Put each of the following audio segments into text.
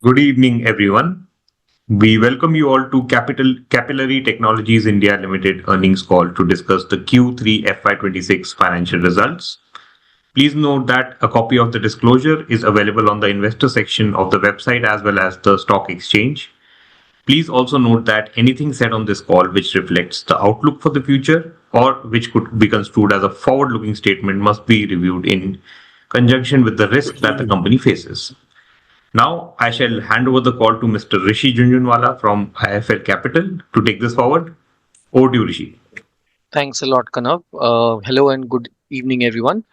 Good evening, everyone. We welcome you all to Capillary Technologies India Limited earnings call to discuss the Q3 FY26 financial results. Please note that a copy of the disclosure is available on the investor section of the website as well as the stock exchange. Please also note that anything said on this call which reflects the outlook for the future or which could be construed as a forward-looking statement must be reviewed in conjunction with the risk that the company faces. Now, I shall hand over the call to Mr. Rishi Junjunwala from IFL Capital to take this forward. Over to you, Rishi. Thanks a lot, Kanav. Hello and good evening, everyone.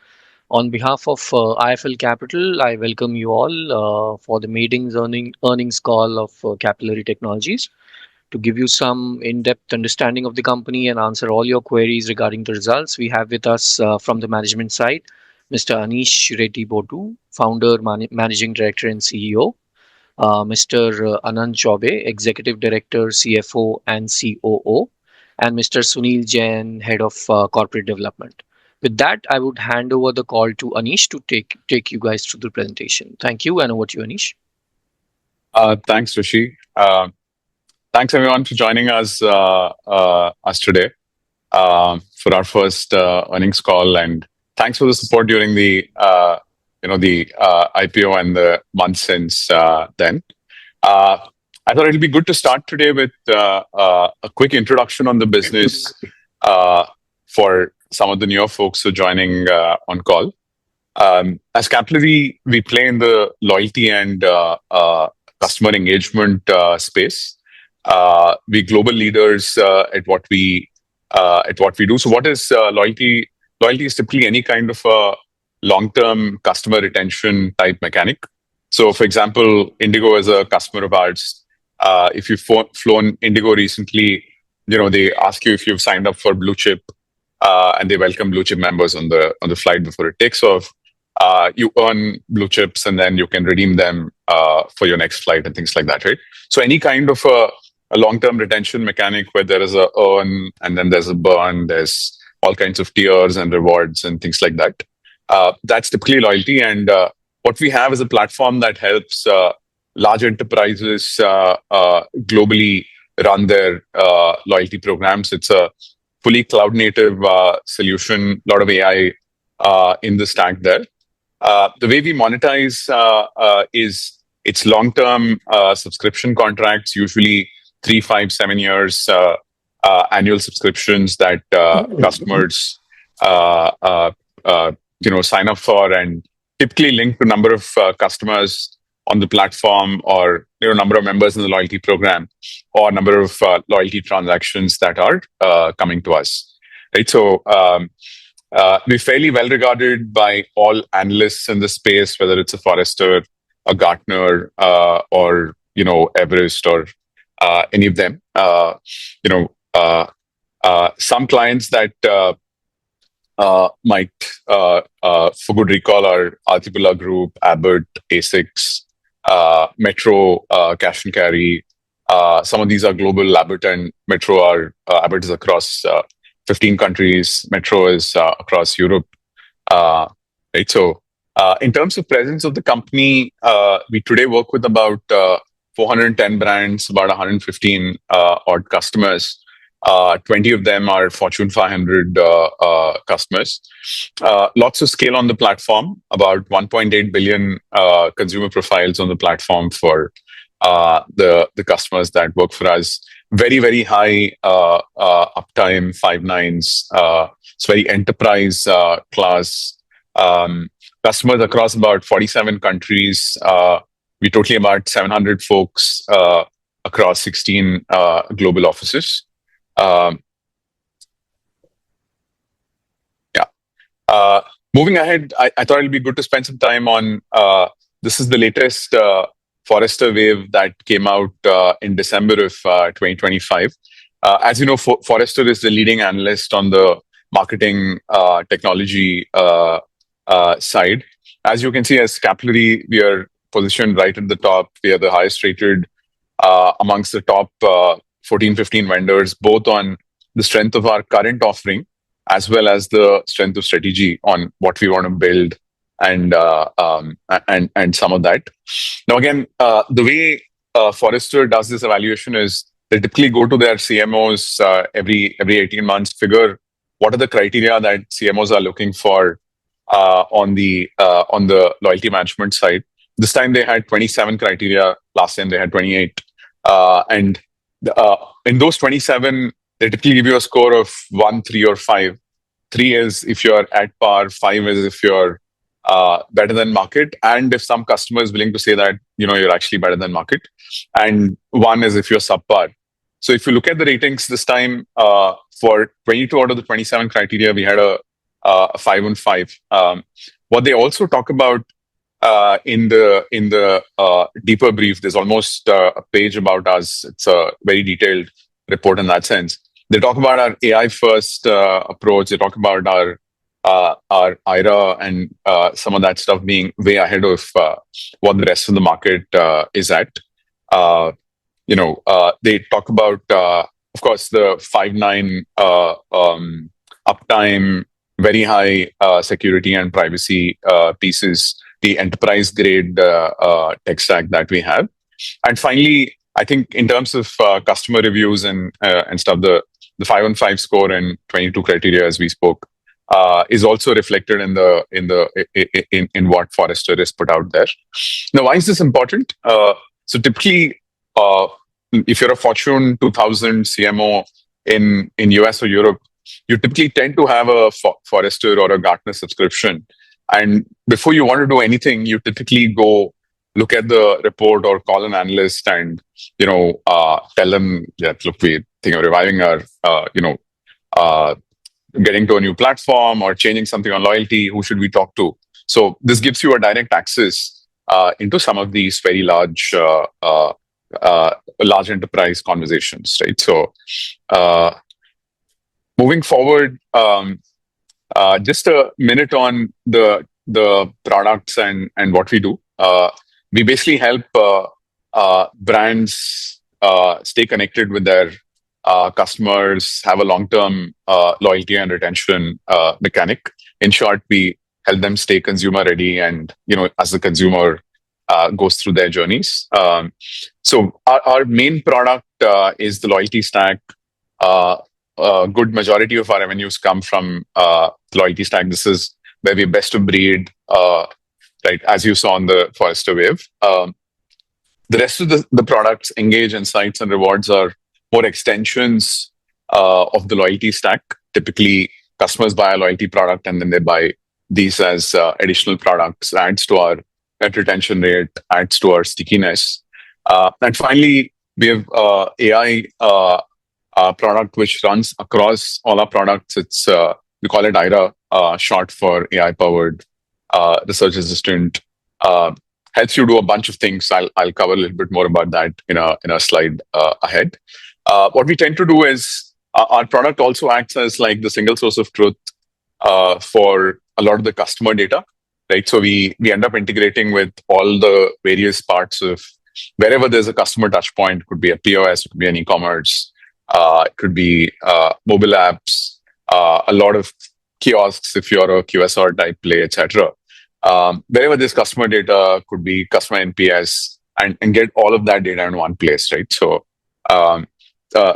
On behalf of IFL Capital, I welcome you all for the meeting's earnings call of Capillary Technologies to give you some in-depth understanding of the company and answer all your queries regarding the results. We have with us from the management side, Mr. Anish Reddy Botu, founder, managing director, and CEO. Mr. Anand Chaube, Executive Director, CFO, and COO, and Mr. Sunil Jain, Head of Corporate Development. With that, I would hand over the call to Anish to take you guys through the presentation. Thank you, and over to you, Anish. Thanks, Rishi. Thanks everyone for joining us today for our first earnings call, and thanks for the support during the IPO and the months since then. I thought it'd be good to start today with a quick introduction on the business for some of the newer folks who are joining on call. As Capillary, we play in the loyalty and customer engagement space. We global leaders at what we do. So, what is loyalty? Loyalty is typically any kind of a long-term customer retention type mechanic. So, for example, Indigo is a customer of ours. If you've flown Indigo recently, they ask you if you've signed up for Blue Chip, and they welcome Blue Chip members on the flight before it takes off. You earn Blue Chips, and then you can redeem them for your next flight and things like that, right? So, any kind of a long-term retention mechanic where there is a earn and then there's a burn, there's all kinds of tiers and rewards and things like that. That's typically loyalty, and what we have is a platform that helps large enterprises globally run their loyalty programs. It's a fully cloud-native solution, a lot of AI in the stack there. The way we monetize is it's long-term subscription contracts, usually 3, 5, 7 years annual subscriptions that customers sign up for, and typically linked to number of customers on the platform, or number of members in the loyalty program, or number of loyalty transactions that are coming to us. Right, so we're fairly well regarded by all analysts in the space, whether it's a Forrester, a Gartner, or Everest, or any of them. Some clients that might, for good recall, are Artibula Group, Abbott, ASICS, Metro, Cash and Carry. Some of these are global. Abbott and Metro are Abbott is across 15 countries. Metro is across Europe. Right. So, in terms of presence of the company, we today work with about 410 brands, about 115 odd customers. 20 of them are Fortune 500 customers. Lots of scale on the platform, about 1.8 billion consumer profiles on the platform for the customers that work for us. Very, very high uptime, 5 nines. It's very enterprise class. Customers across about 47 countries. We totally about 700 folks across 16 global offices. Moving ahead, I thought it'd be good to spend some time on this is the latest Forrester wave that came out in December of 2025. As you know, Forrester is the leading analyst on the marketing technology side. As you can see, as Capillary, we are positioned right at the top. We are the highest rated amongst the top 14, 15 vendors, both on the strength of our current offering as well as the strength of strategy on what we want to build and some of that. Now, again, the way Forrester does this evaluation is they typically go to their CMOs every 18 months, figure what are the criteria that CMOs are looking for on the loyalty management side. This time they had 27 criteria. Last time they had 28, and in those 27, they typically give you a score of 1, 3, or 5. 3 is if you're at par, 5 is if you're better than market, and if some customer is willing to say that you're actually better than market, and 1 is if you're subpar. So if you look at the ratings this time, for 22 out of the 27 criteria, we had a 5 on 5. What they also talk about in the deeper brief, there's almost a page about us. It's a very detailed report in that sense. They talk about our AI first approach. They talk about our IRA and some of that stuff being way ahead of what the rest of the market is at. They talk about, of course, the 5.9 uptime, very high security and privacy pieces, the enterprise grade tech stack that we have. And finally, I think in terms of customer reviews and stuff, the 5 on 5 score and 22 criteria, as we spoke, is also reflected in what Forrester has put out there. Now, why is this important? So typically, if you're a Fortune 2000 CMO in US or Europe, you typically tend to have a Forrester or a Gartner subscription. And before you want to do anything, you typically go look at the report or call an analyst and tell them, yeah, look, we think of reviving our getting to a new platform or changing something on loyalty. Who should we talk to? So this gives you a direct access into some of these very large enterprise conversations, right? So moving forward, just a minute on the products and what we do. We basically help brands stay connected with their customers, have a long-term loyalty and retention mechanic. In short, we help them stay consumer ready, and as the consumer goes through their journeys. So our main product is the loyalty stack. A good majority of our revenues come from the loyalty stack. This is where we're best of breed, right? As you saw on the Forrester wave. The rest of the products, Engage, Insights, and Rewards, are more extensions of the loyalty stack. Typically, customers buy a loyalty product and then they buy these as additional products, adds to our net retention rate, adds to our stickiness. And finally, we have AI product which runs across all our products. It's we call it IRA, short for AI-powered research assistant. Helps you do a bunch of things. I'll cover a little bit more about that in a slide ahead. What we tend to do is our product also acts as like the single source of truth for a lot of the customer data, right? So we end up integrating with all the various parts of wherever there's a customer touch point. It could be a POS, it could be an e-commerce, it could be mobile apps, a lot of kiosks if you're a QSR type play, etc. Wherever this customer data, could be customer NPS, and get all of that data in one place, right? So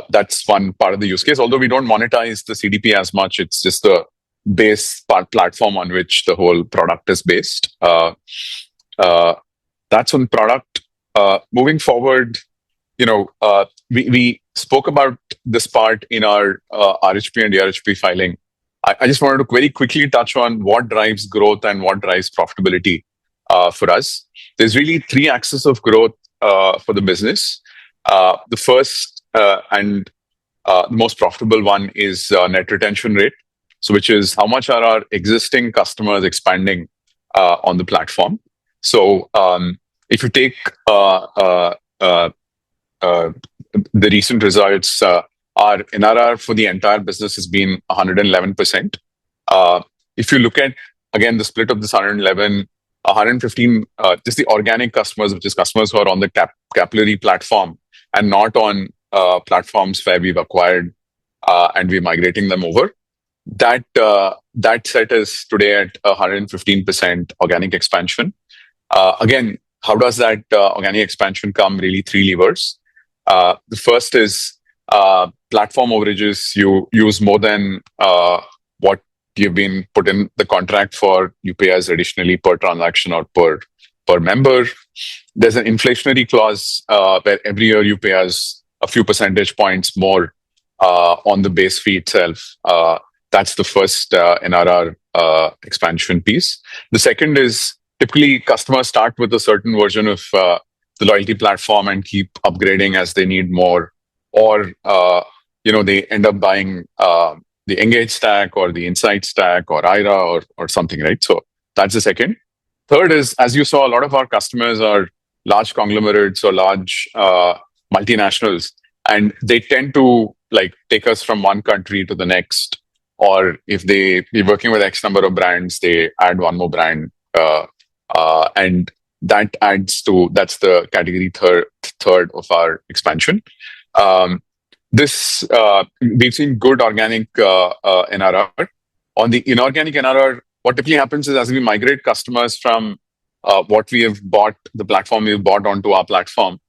that's one part of the use case. Although we don't monetize the CDP as much, it's just the base platform on which the whole product is based. That's on product. Moving forward, we spoke about this part in our RHP and DRHP filing. I just wanted to very quickly touch on what drives growth and what drives profitability for us. There's really 3 axes of growth for the business. The first and the most profitable one is net retention rate. So which is how much are our existing customers expanding on the platform. So if you take the recent results, our NRR for the entire business has been 111%. If you look at, again, the split of this 111, 115, just the organic customers, which is customers who are on the Capillary platform and not on platforms where we've acquired and we're migrating them over. That set is today at 115% organic expansion. Again, how does that organic expansion come? Really, three levers. The first is platform overages. You use more than what you've been put in the contract for. You pay us additionally per transaction or per member. There's an inflationary clause where every year you pay us a few percentage points more on the base fee itself. That's the first NRR expansion piece. The second is typically customers start with a certain version of the loyalty platform and keep upgrading as they need more, or they end up buying the Engage stack or the Insight stack or IRA or something, right? So that's the second. Third is, as you saw, a lot of our customers are large conglomerates or large multinationals, and they tend to take us from one country to the next. Or if we're working with X number of brands, they add one more brand, and that's the category third of our expansion. We've seen good organic NRR. On the inorganic NRR, what typically happens is as we migrate customers from what we have bought, the platform we've bought onto our platform,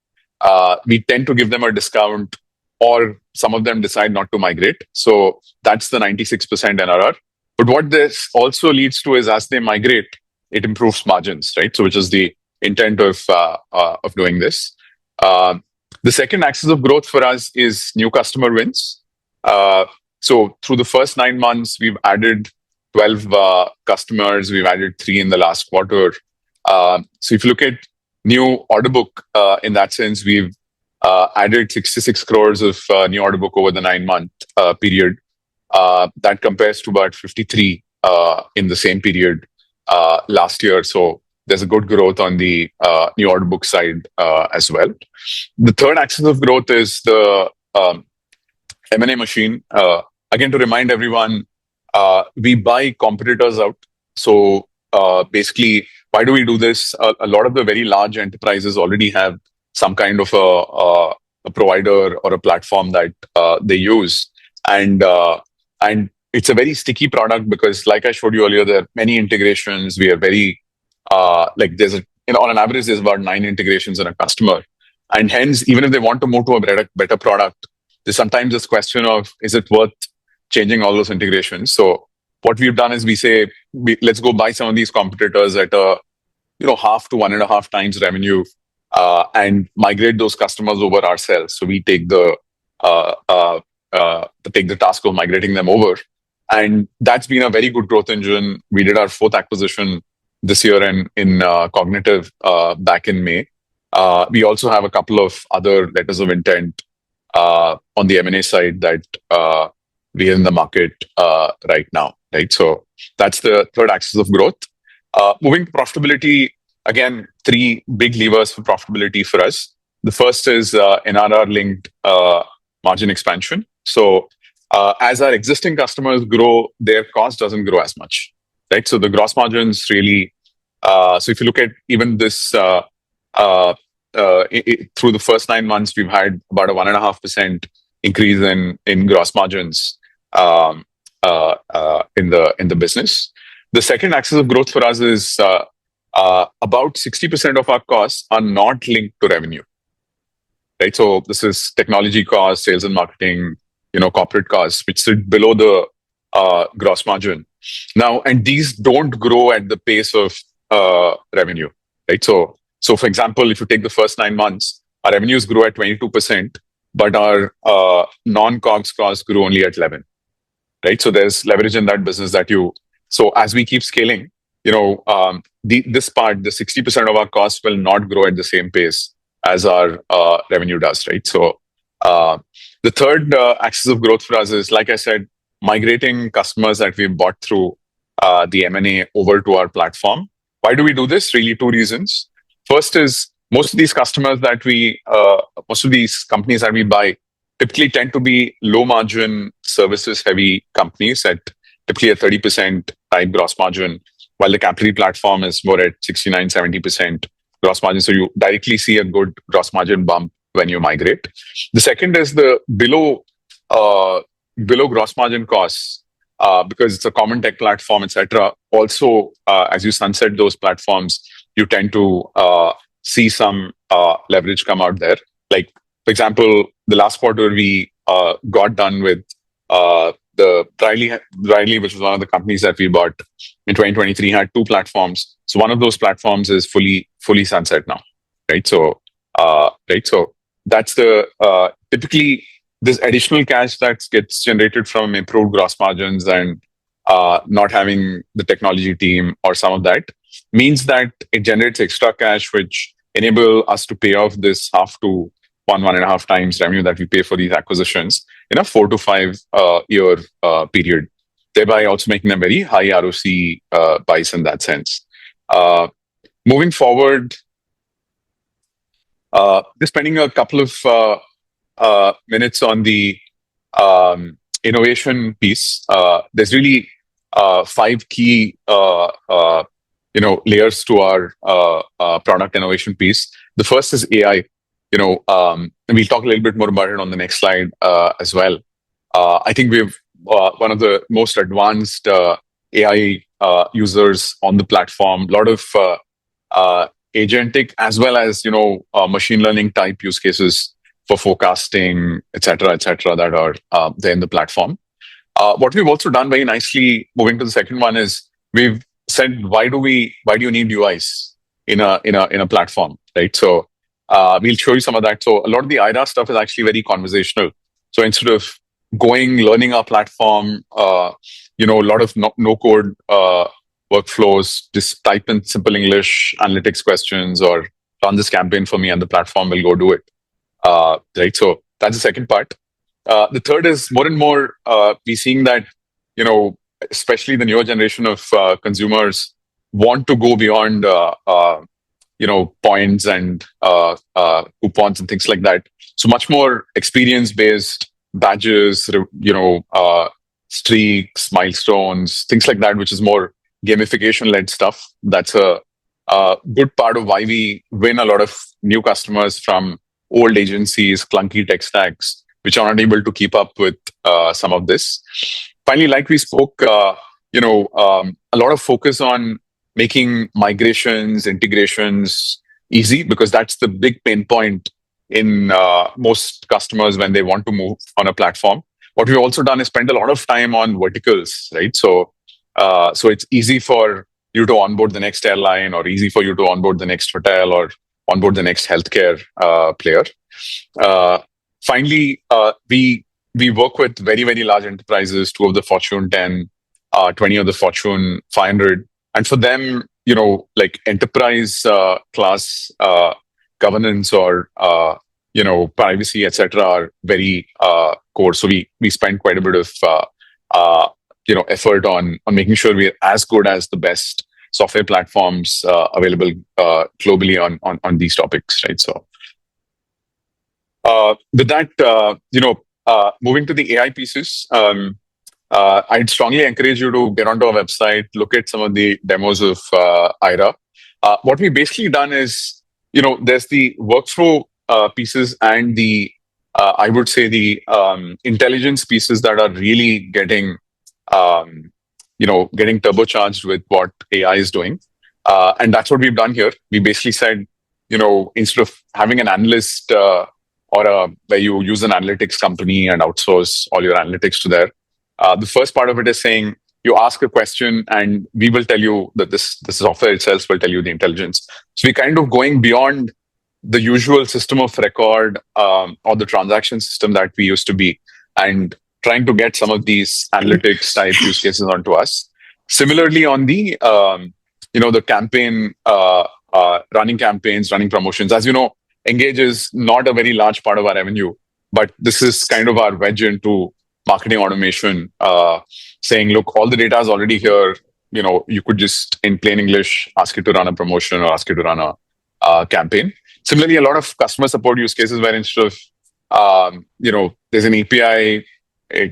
we tend to give them a discount, or some of them decide not to migrate. So that's the 96% NRR. But what this also leads to is as they migrate, it improves margins, right? So which is the intent of doing this. The second axis of growth for us is new customer wins. So through the first 9 months, we've added 12 customers. We've added 3 in the last quarter. So if you look at new order book, in that sense, we've added 66 crores of new order book over the 9-month period. That compares to about 53 in the same period last year. So there's a good growth on the new order book side as well. The third axis of growth is the M&A machine. Again, to remind everyone, we buy competitors out. So basically, why do we do this? A lot of the very large enterprises already have some kind of a provider or a platform that they use. And it's a very sticky product because, like I showed you earlier, there are many integrations. We are very, on an average, there's about 9 integrations in a customer. And hence, even if they want to move to a better product, there's sometimes this question of, is it worth changing all those integrations? So what we've done is we say, let's go buy some of these competitors at a 1/2 to 1.5 times revenue and migrate those customers over ourselves. So we take the task of migrating them over. And that's been a very good growth engine. We did our 4th acquisition this year in Cognitive back in May. We also have a couple of other letters of intent on the M&A side that we are in the market right now. Right, so that's the third axis of growth. Moving to profitability, again, 3 big levers for profitability for us. The first is NRR-linked margin expansion. So as our existing customers grow, their cost doesn't grow as much. Right, so the gross margins really. So if you look at even this through the first 9 months, we've had about a 1.5% increase in gross margins in the business. The second axis of growth for us is about 60% of our costs are not linked to revenue. Right, so this is technology costs, sales and marketing, corporate costs, which sit below the gross margin. Now, and these don't grow at the pace of revenue. Right, so for example, if you take the first 9 months, our revenues grew at 22%, but our non-COGS costs grew only at 11%. Right, so there's leverage in that business so as we keep scaling, this part, the 60% of our costs will not grow at the same pace as our revenue does. Right, so the third axis of growth for us is, like I said, migrating customers that we've bought through the M&A over to our platform. Why do we do this? Really, two reasons. First is most of these companies that we buy typically tend to be low margin services heavy companies at typically a 30% type gross margin, while the Capillary platform is more at 69, 70% gross margin. So you directly see a good gross margin bump when you migrate. The second is the below gross margin costs, because it's a common tech platform, etc. Also, as you sunset those platforms, you tend to see some leverage come out there. Like, for example, the last quarter we got done with the Riley, which was one of the companies that we bought in 2023, had two platforms. So one of those platforms is fully sunset now, right? So that's the typically this additional cash that gets generated from improved gross margins and not having the technology team or some of that means that it generates extra cash, which enable us to pay off this 1.5 to 1.5 times revenue that we pay for these acquisitions in a 4 to 5 year period, thereby also making them very high ROC buys in that sense. Moving forward, just spending a couple of minutes on the innovation piece. There's really 5 key layers to our product innovation piece. The first is AI. And we'll talk a little bit more about it on the next slide as well. I think we've one of the most advanced AI users on the platform. A lot of agentic as well as machine learning type use cases for forecasting, etc., that are there in the platform. What we've also done very nicely, moving to the second one, is we've said why do you need UIs in a platform, right? So we'll show you some of that. So a lot of the IRA stuff is actually very conversational. So instead of learning our platform, a lot of no code workflows, just type in simple English analytics questions or run this campaign for me and the platform will go do it. Right. So that's the second part. The third is more and more we're seeing that, especially the newer generation of consumers want to go beyond points and coupons and things like that. So much more experience-based badges, streaks, milestones, things like that, which is more gamification-led stuff. That's a good part of why we win a lot of new customers from old agencies, clunky tech stacks, which are not able to keep up with some of this. Finally, like we spoke, a lot of focus on making migrations, integrations easy, because that's the big pain point in most customers when they want to move on a platform. What we've also done is spend a lot of time on verticals, right? So it's easy for you to onboard the next airline, or easy for you to onboard the next hotel, or onboard the next healthcare player. Finally, we work with very, very large enterprises, 2 of the Fortune 10, 20 of the Fortune 500. And for them, like enterprise class governance or privacy, etc., are very core. So we spend quite a bit of effort on making sure we're as good as the best software platforms available globally on these topics, right? So with that, moving to the AI pieces. I'd strongly encourage you to get onto our website, look at some of the demos of IRA. What we've basically done is, there's the workflow pieces and the, I would say, the intelligence pieces that are really getting turbocharged with what AI is doing. And that's what we've done here. We basically said, instead of having an analyst or where you use an analytics company and outsource all your analytics to there, the first part of it is saying you ask a question and we will tell you that this software itself will tell you the intelligence. So we're kind of going beyond the usual system of record or the transaction system that we used to be, and trying to get some of these analytics type use cases onto us. Similarly, on the the campaign, running campaigns, running promotions. As you know, Engage is not a very large part of our revenue, but this is kind of our wedge into marketing automation, saying, look, all the data is already here. You could just, in plain English, ask it to run a promotion or ask it to run a campaign. Similarly, a lot of customer support use cases where instead of, there's an API,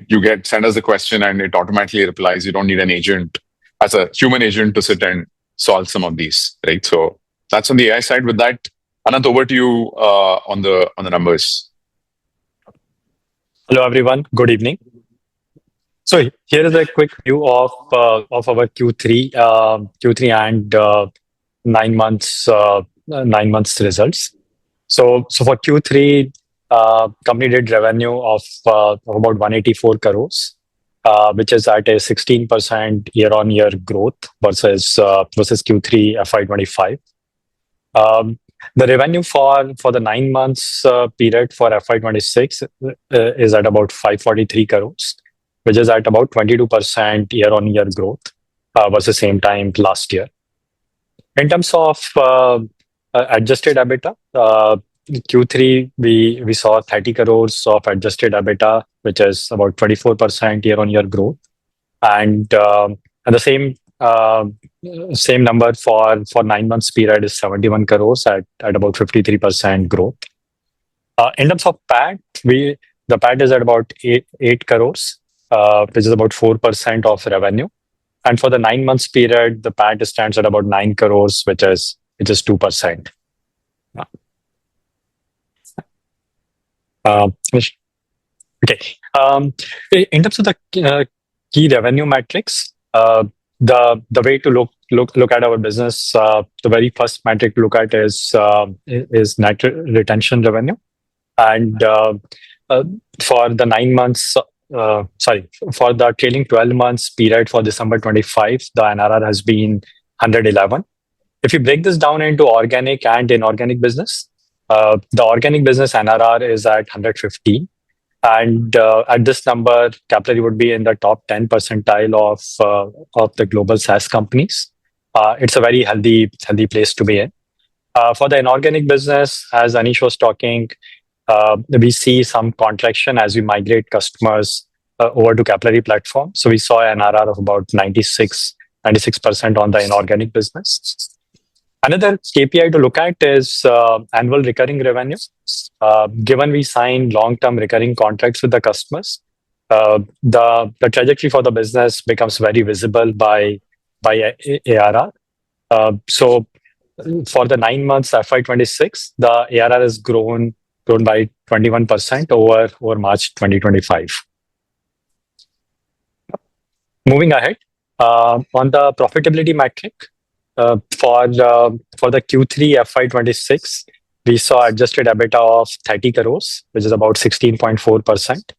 you send us the question and it automatically replies. You don't need an agent as a human agent to sit and solve some of these, right? So that's on the AI side. With that, Anant, over to you on the numbers. Hello, everyone. Good evening. So here is a quick view of our Q3 and 9 months results. So for Q3, company did revenue of about 184 crores, which is at a 16% year-on-year growth versus Q3 FY25. The revenue for the 9 months period for FY26 is at about 543 crores, which is at about 22% year-on-year growth versus same time last year. In terms of adjusted EBITDA, Q3 we saw 30 crores of adjusted EBITDA, which is about 24% year-on-year growth, and the same number for 9 months period is 71 crores at about 53% growth. In terms of PAT, the PAT is at about 8 crores, which is about 4% of revenue. And for the 9 months period, the PAT stands at about 9 crores, which is 2%. Okay. In terms of the key revenue metrics, the way to look at our business, the very first metric to look at is net retention revenue, and for the 9 months, for the trailing 12 months period for December 25, the NRR has been 111. If you break this down into organic and inorganic business, the organic business NRR is at 115. And at this number, Capillary would be in the top 10 percentile of the global SaaS companies. It's a very healthy place to be in. For the inorganic business, as Anish was talking, we see some contraction as we migrate customers over to Capillary platform. So we saw an NRR of about 96% on the inorganic business. Another KPI to look at is annual recurring revenue. Given we sign long-term recurring contracts with the customers, the trajectory for the business becomes very visible by ARR. So for the 9 months FY26, the ARR has grown by 21% over March 2025. Moving ahead, on the profitability metric, for the Q3 FY26, we saw adjusted EBITDA of 30 crores, which is about 16.4%.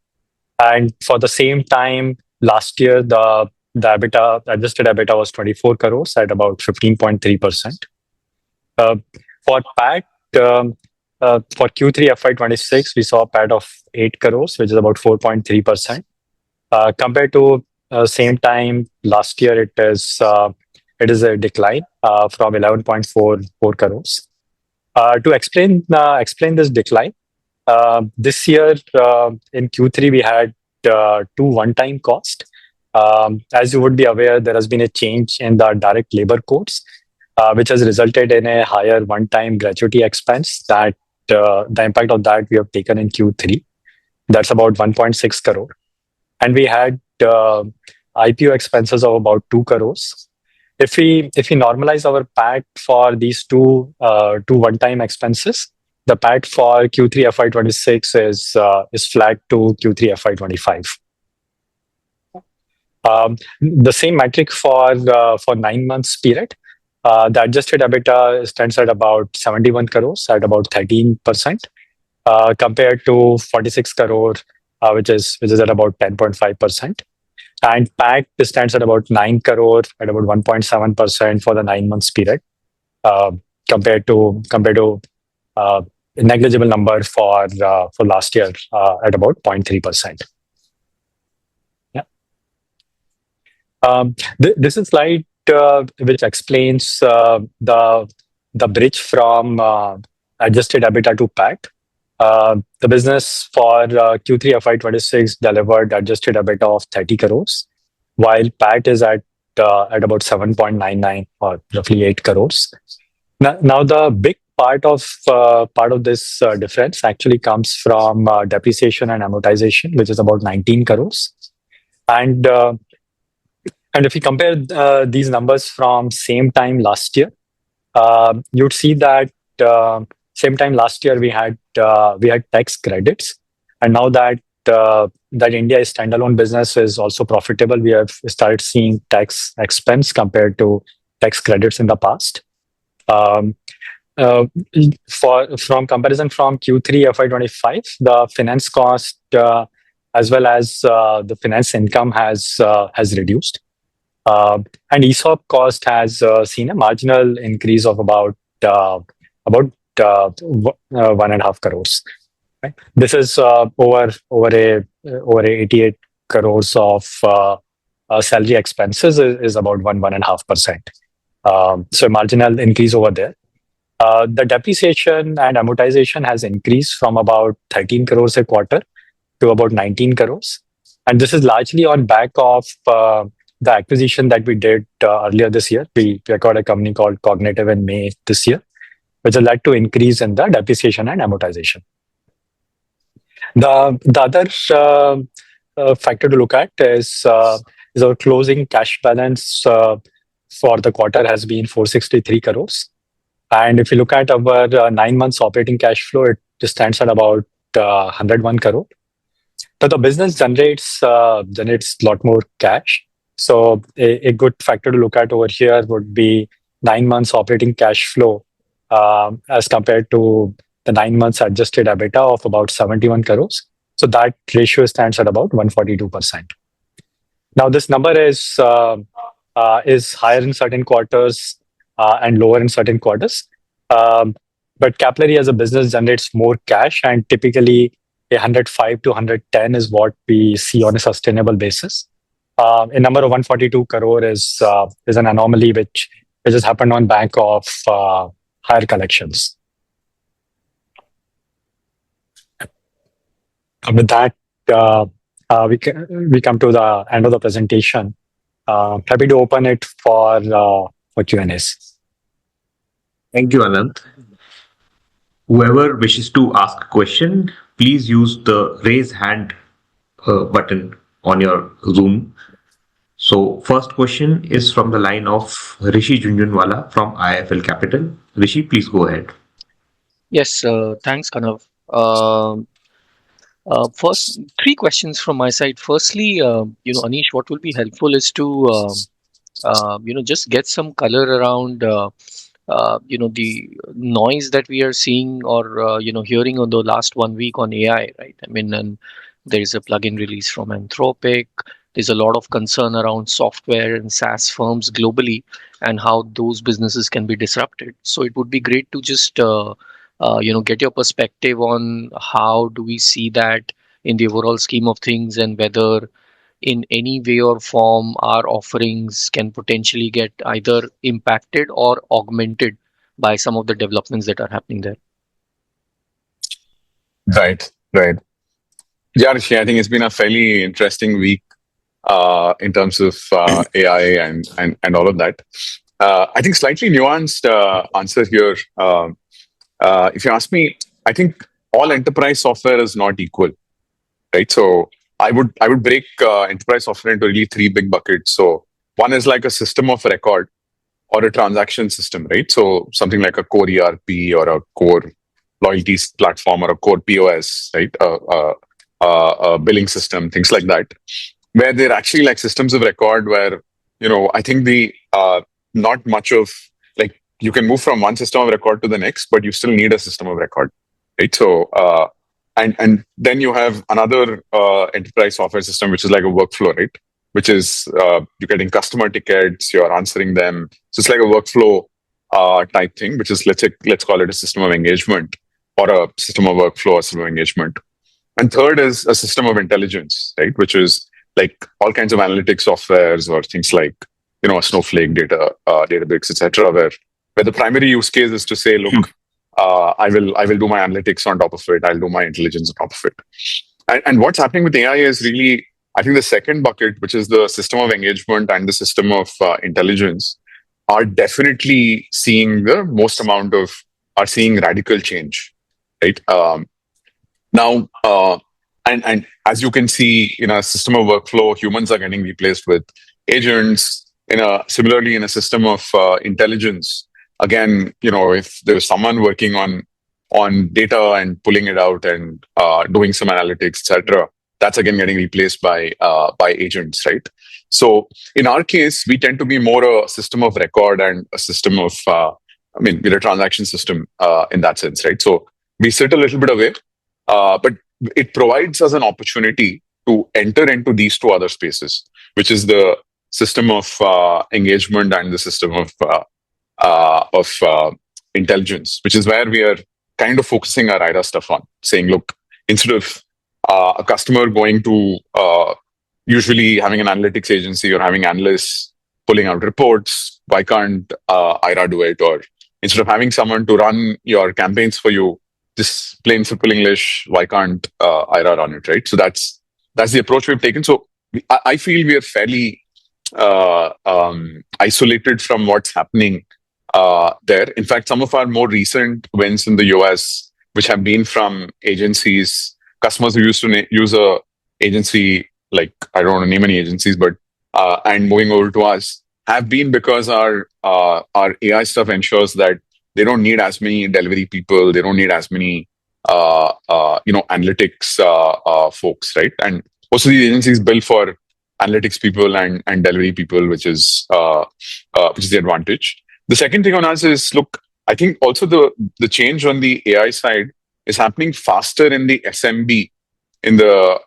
And for the same time last year, the adjusted EBITDA was 24 crores at about 15.3%. For PAT, for Q3 FY26, we saw a PAT of 8 crores, which is about 4.3%. Compared to same time last year, it is a decline from 11.44 crores. To explain this decline, this year in Q3 we had 2 one-time costs. As you would be aware, there has been a change in the direct labor codes, which has resulted in a higher one-time gratuity expense. That the impact of that we have taken in Q3. That's about 1.6 crore, and we had IPO expenses of about 2 crores. If we normalize our PAT for these two one-time expenses, the PAT for Q3 FY26 is flat to Q3 FY25. The same metric for 9 months period, the adjusted EBITDA stands at about 71 crores at about 13%, compared to 46 crore, which is at about 10.5%. And PAT stands at about 9 crore at about 1.7% for the 9 months period, compared to a negligible number for last year at about 0.3%. Yeah. This is slide which explains the bridge from adjusted EBITDA to PAT. The business for Q3 FY26 delivered adjusted EBITDA of 30 crores, while PAT is at about 7.99 or roughly 8 crores. Now the big part of this difference actually comes from depreciation and amortization, which is about 19 crores. And if you compare these numbers from same time last year, you'd see that same time last year we had tax credits, and now that India is standalone business is also profitable, we have started seeing tax expense compared to tax credits in the past. From comparison from Q3 FY25, the finance cost as well as the finance income has reduced. And ESOP cost has seen a marginal increase of about 1.5 crores. Right? This is over 88 crores of salary expenses is about 1.5%. So marginal increase over there. The depreciation and amortization has increased from about 13 crores a quarter to about 19 crores, and this is largely on back of the acquisition that we did earlier this year. We acquired a company called Cognitive in May this year, which has led to increase in the depreciation and amortization. The other factor to look at is our closing cash balance for the quarter has been 463 crores. And if you look at our 9 months operating cash flow, it just stands at about 101 crore. So the business generates a lot more cash. So a good factor to look at over here would be 9 months operating cash flow as compared to the 9 months adjusted EBITDA of about 71 crores. So that ratio stands at about 142%. Now this number is higher in certain quarters and lower in certain quarters. But Capillary as a business generates more cash, and typically 105 to 110 is what we see on a sustainable basis. A number of 142 crore is an anomaly which has happened on back of higher collections. With that, we come to the end of the presentation. Happy to open it for Q&As. Thank you, Anant. Whoever wishes to ask a question, please use the raise hand button on your Zoom. So first question is from the line of Rishi Junjunwala from IIFL Capital. Rishi, please go ahead. Yes, thanks, Kanav. First, 3 questions from my side. Firstly, Anish, what will be helpful is to, just get some color around, the noise that we are seeing or, hearing on the last 1 week on AI, right? I mean, and there is a plugin release from Anthropic. There's a lot of concern around software and SaaS firms globally and how those businesses can be disrupted. So it would be great to just, get your perspective on how do we see that in the overall scheme of things, and whether in any way or form our offerings can potentially get either impacted or augmented by some of the developments that are happening there. Right. Yeah, Rishi, I think it's been a fairly interesting week in terms of AI and all of that. I think slightly nuanced answer here. If you ask me, I think all enterprise software is not equal, right? So I would break enterprise software into really 3 big buckets. So one is like a system of record or a transaction system, right? So something like a core ERP or a core loyalty platform or a core POS, right? A billing system, things like that, where they're actually like systems of record where, I think the not much of like you can move from one system of record to the next, but you still need a system of record, right? So and then you have another enterprise software system, which is like a workflow, right? Which is you're getting customer tickets, you're answering them. So it's like a workflow type thing, which is let's call it a system of engagement or a system of workflow or system of engagement. And third is a system of intelligence, right? Which is like all kinds of analytics softwares or things like, a Snowflake, Databricks, etc., where the primary use case is to say, look, I will do my analytics on top of it. I'll do my intelligence on top of it. And what's happening with AI is really, I think the second bucket, which is the system of engagement and the system of intelligence, are definitely seeing are seeing radical change, right? Now, and as you can see in a system of workflow, humans are getting replaced with agents. Similarly in a system of intelligence, again, if there's someone working on data and pulling it out and doing some analytics, etc., that's again getting replaced by agents, right? So in our case, we tend to be more a system of record and a system of, we're a transaction system in that sense, right? So we sit a little bit away, but it provides us an opportunity to enter into these two other spaces, which is the system of engagement and the system of intelligence, which is where we are kind of focusing our IRA stuff on, saying, look, instead of a customer going to usually having an analytics agency or having analysts pulling out reports, why can't IRA do it? Or instead of having someone to run your campaigns for you, just plain simple English, why can't IRA run it, right? So that's the approach we've taken. So I feel we are fairly isolated from what's happening there. In fact, some of our more recent wins in the US, which have been from agencies, customers who used to use a agency, like I don't want to name any agencies, but and moving over to us, have been because our AI stuff ensures that they don't need as many delivery people, they don't need as many analytics folks, right? And most of these agencies build for analytics people and delivery people, which is the advantage. The second thing on us is, look, I think also the change on the AI side is happening faster in the SMB, in the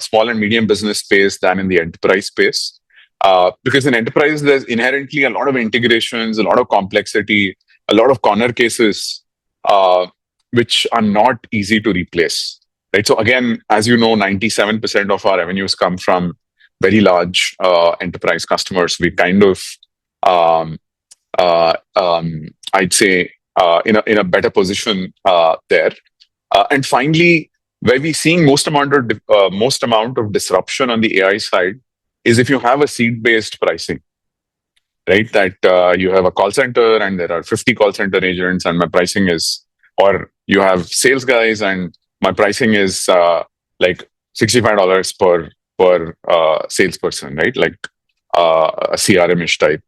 small and medium business space than in the enterprise space. Because in enterprise, there's inherently a lot of integrations, a lot of complexity, a lot of corner cases, which are not easy to replace, right? So again, as you know, 97% of our revenues come from very large enterprise customers. We kind of, I'd say, in a better position there. And finally, where we're seeing most amount of disruption on the AI side is if you have a seat-based pricing, right? That you have a call center and there are 50 call center agents, and my pricing is, or you have sales guys and my pricing is like $65 per salesperson, right? Like a CRM-ish type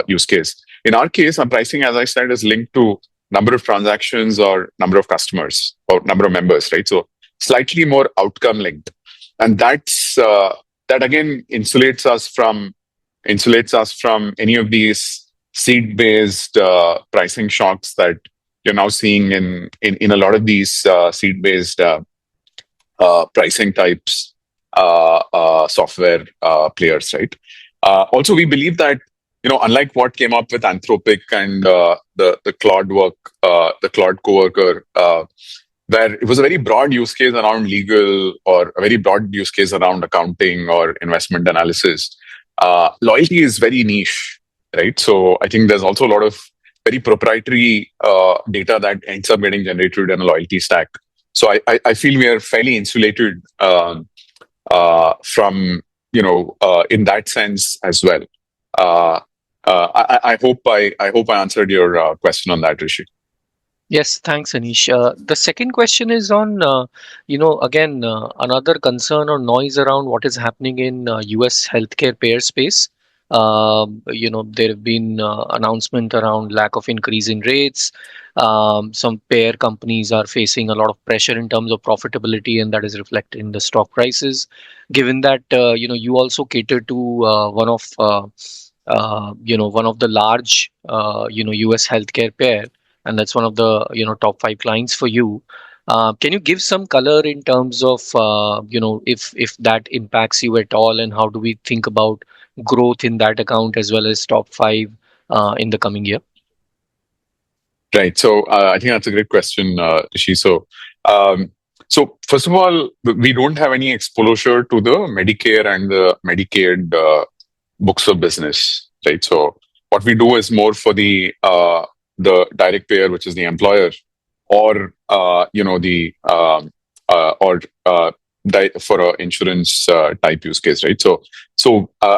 use case. In our case, our pricing, as I said, is linked to number of transactions or number of customers or number of members, right? So slightly more outcome linked, and that's that again insulates us from any of these seed-based pricing shocks that you're now seeing in a lot of these seed-based pricing types software players, right? Also, we believe that, unlike what came up with Anthropic and the Claude work, the Claude coworker, where it was a very broad use case around legal or a very broad use case around accounting or investment analysis, loyalty is very niche, right? So I think there's also a lot of very proprietary data that ends up getting generated in a loyalty stack. So I feel we are fairly insulated from, in that sense as well. I hope I answered your question on that, Rishi. Yes, thanks, Anish. The second question is on, again, another concern or noise around what is happening in US healthcare payer space. There have been announcement around lack of increase in rates. Some payer companies are facing a lot of pressure in terms of profitability, and that is reflected in the stock prices. Given that, you also cater to one of the large, US healthcare payer, and that's one of the top 5 clients for you. Can you give some color in terms of if that impacts you at all, and how do we think about growth in that account as well as top 5 in the coming year? Right. So I think that's a great question, Rishi. So first of all, we don't have any exposure to the Medicare and the Medicaid books of business, right? So what we do is more for the direct payer, which is the employer. or for a insurance type use case, right?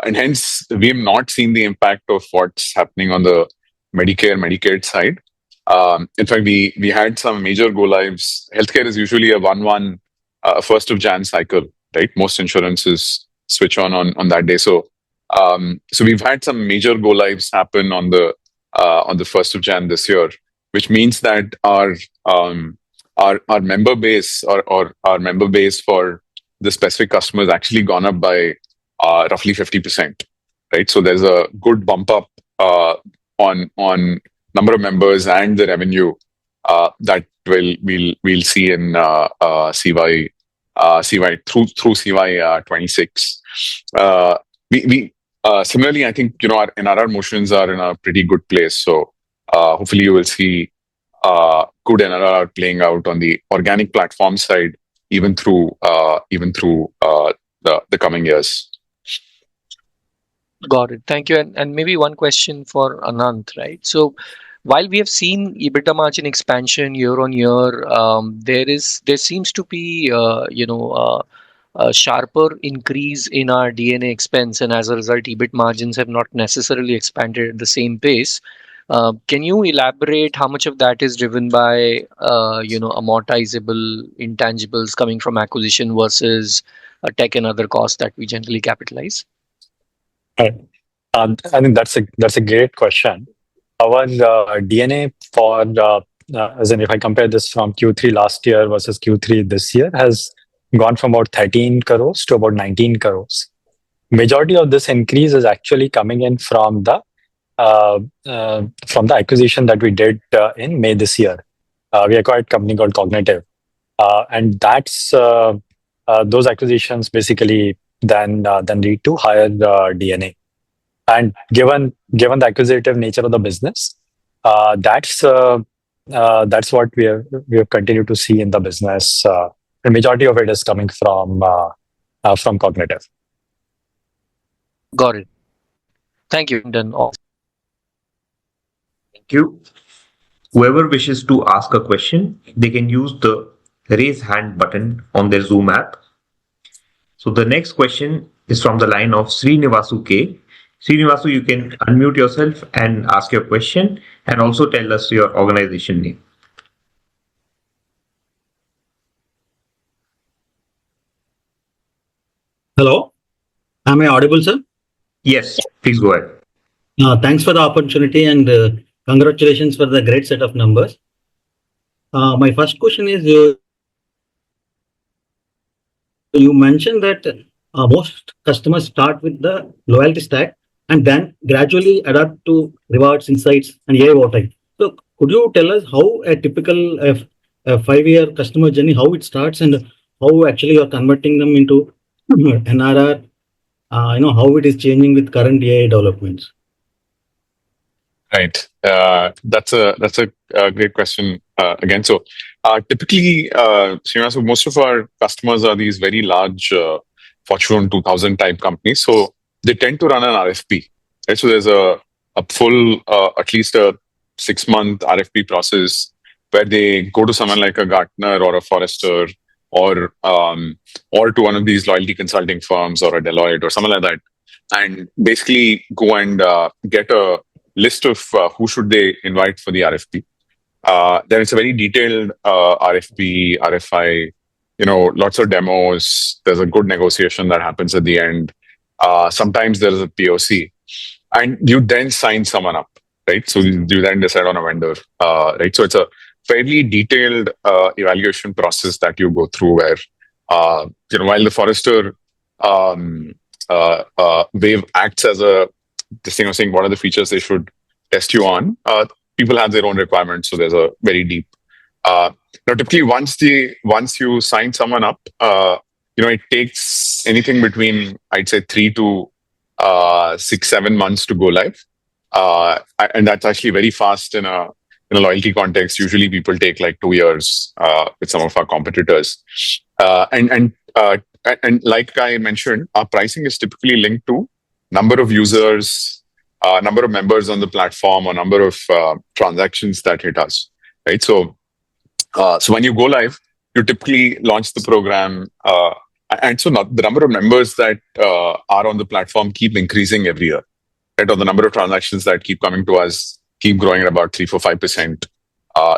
And hence we have not seen the impact of what's happening on the Medicaid side. In fact, we had some major go lives. Healthcare is usually a 1/1 1st of Jan cycle, right? Most insurances switch on that day. So we've had some major go lives happen on the 1st of Jan this year, which means that our member base or our member base for the specific customers actually gone up by roughly 50%, right? So there's a good bump up on number of members and the revenue that we'll see in CY through CY26. We similarly, I think our NRR motions are in a pretty good place. So hopefully you will see good NRR playing out on the organic platform side, even through the coming years. Got it. Thank you. And maybe one question for Anant, right? So while we have seen EBITDA margin expansion year on year, there seems to be a sharper increase in our DNA expense, and as a result, EBIT margins have not necessarily expanded at the same pace. Can you elaborate how much of that is driven by amortizable intangibles coming from acquisition versus tech and other costs that we generally capitalize? I think that's a great question. Our DNA for as in if I compare this from Q3 last year versus Q3 this year has gone from about 13 crores to about 19 crores. Majority of this increase is actually coming in from the acquisition that we did in May this year. We acquired a company called Cognitive, and that's those acquisitions basically then lead to higher DNA. And given the acquisitive nature of the business, that's what we have continued to see in the business. The majority of it is coming from Cognitive. Got it. Thank you. Done all. Thank you. Whoever wishes to ask a question, they can use the raise hand button on their Zoom app. So the next question is from the line of Srinivasu K. Srinivasu, you can unmute yourself and ask your question, and also tell us your organization name. Hello, am I audible, sir? Yes, please go ahead. Thanks for the opportunity and congratulations for the great set of numbers. My first question is, you mentioned that most customers start with the loyalty stack and then gradually adapt to rewards, insights, and AI over time. So could you tell us how a typical 5-year customer journey, how it starts and how actually you're converting them into NRR, how it is changing with current AI developments? Right. That's a great question again. So typically, Srinivasu, most of our customers are these very large Fortune 2000 type companies. So they tend to run an RFP. Right? So there's a full, at least a 6-month RFP process where they go to someone like a Gartner or a Forrester or to one of these loyalty consulting firms or a Deloitte or something like that, and basically go and get a list of who should they invite for the RFP. Then it's a very detailed RFP, RFI, lots of demos. There's a good negotiation that happens at the end. Sometimes there is a POC, and you then sign someone up, right? So you then decide on a vendor, right? So it's a fairly detailed evaluation process that you go through where, while the Forrester wave acts as this thing of saying what are the features they should test you on, people have their own requirements. So there's a very deep. Now, typically, once you sign someone up, it takes anything between, I'd say, 3 to 6-7 months to go live, and that's actually very fast in a loyalty context. Usually, people take like 2 years with some of our competitors, and like I mentioned, our pricing is typically linked to number of users, number of members on the platform, or number of transactions that hit us. Right, so So when you go live, you typically launch the program, and so the number of members that are on the platform keep increasing every year, right? Or the number of transactions that keep coming to us keep growing at about 3, 4, 5%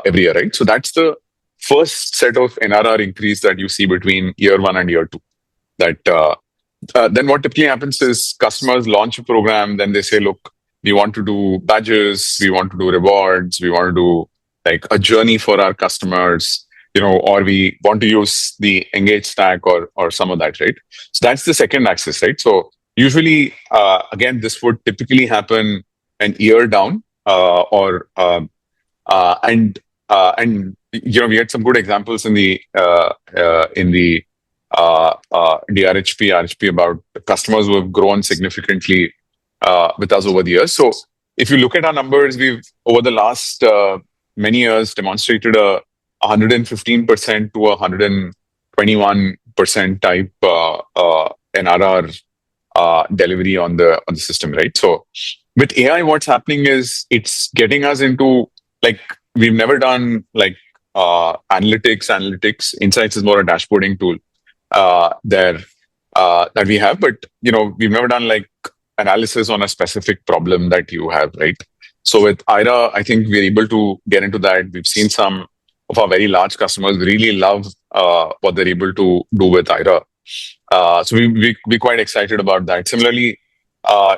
every year, right? So that's the first set of NRR increase that you see between year 1 and year 2. That then what typically happens is customers launch a program, then they say, look, we want to do badges, we want to do rewards, we want to do like a journey for our customers, or we want to use the Engage stack or some of that, right? So that's the second axis, right? So usually, again, this would typically happen an year down, and we had some good examples in the DRHP, RHP about customers who have grown significantly with us over the years. So if you look at our numbers, we've over the last many years demonstrated a 115% to 121% type NRR delivery on the system, right? So with AI, what's happening is it's getting us into like we've never done like analytics. Insights is more a dashboarding tool that we have, but we've never done like analysis on a specific problem that you have, right? So with Aira, I think we're able to get into that. We've seen some of our very large customers really love what they're able to do with Aira. So we're quite excited about that. Similarly,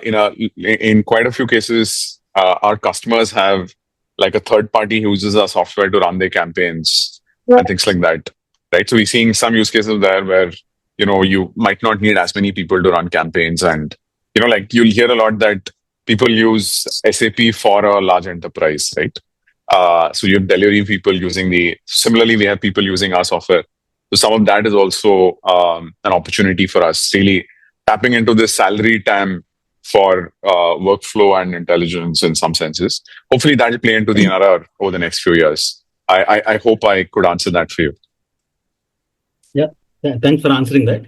in quite a few cases, our customers have like a third party who uses our software to run their campaigns and things like that, right? So we're seeing some use cases there where you might not need as many people to run campaigns, and like you'll hear a lot that people use SAP for a large enterprise, right? So you have delivery people using similarly, we have people using our software. So some of that is also an opportunity for us, really tapping into this salary TAM for workflow and intelligence in some senses. Hopefully that will play into the NRR over the next few years. I hope I could answer that for you. Yeah, thanks for answering that.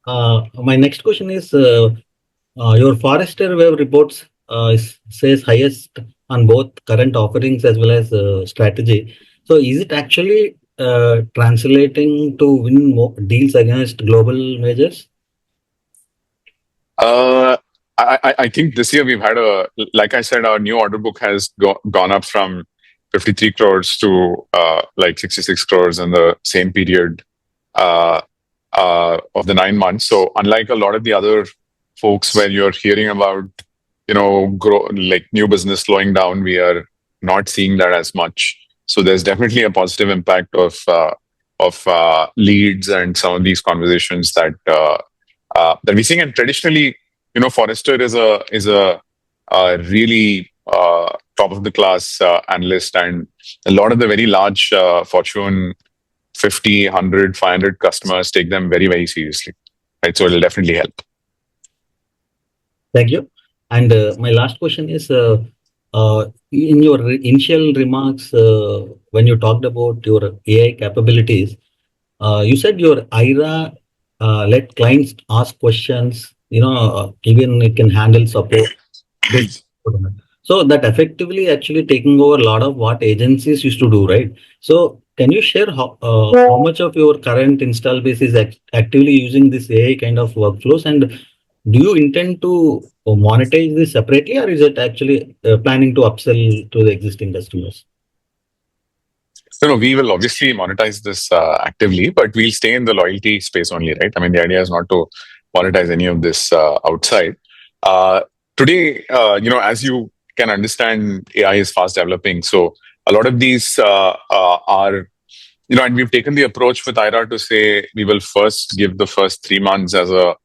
My next question is, your Forrester Web reports says highest on both current offerings as well as strategy. So is it actually translating to win more deals against global majors? I think this year we've had like I said, our new order book has gone up from 53 crores to like 66 crores in the same period of the 9 months. So unlike a lot of the other folks where you're hearing about, like new business slowing down, we are not seeing that as much. So there's definitely a positive impact of leads and some of these conversations that we're seeing. And traditionally, Forrester is a really top of the class analyst, and a lot of the very large Fortune 50, 100, 500 customers take them very, very seriously, right? So it'll definitely help. Thank you. And my last question is, in your initial remarks, when you talked about your AI capabilities, you said your Aira let clients ask questions, even it can handle support. So that effectively actually taking over a lot of what agencies used to do, right? So can you share how much of your current install base is actively using this AI kind of workflows, and do you intend to monetize this separately, or is it actually planning to upsell to the existing customers? So we will obviously monetize this actively, but we'll stay in the loyalty space only, right? I mean, the idea is not to monetize any of this outside. Today, as you can understand, AI is fast developing. So a lot of these are, and we've taken the approach with Aira to say we will first give the first 3 months as a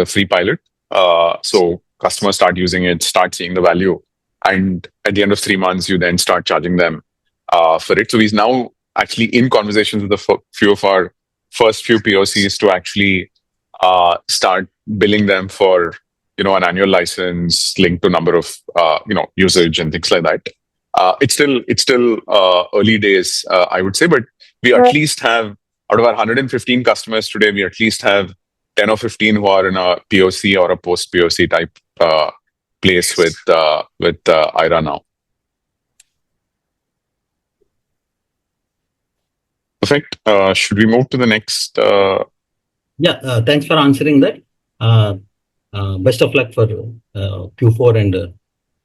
free pilot. So customers start using it, start seeing the value, and at the end of 3 months, you then start charging them for it. So he's now actually in conversations with a few of our first few POCs to actually start billing them for an annual license linked to number of usage and things like that. It's still early days, I would say, but we at least have, out of our 115 customers today, we at least have 10 or 15 who are in a POC or a post POC type place with Aira now. Perfect. Should we move to the next? Yeah, thanks for answering that. Best of luck for Q4 and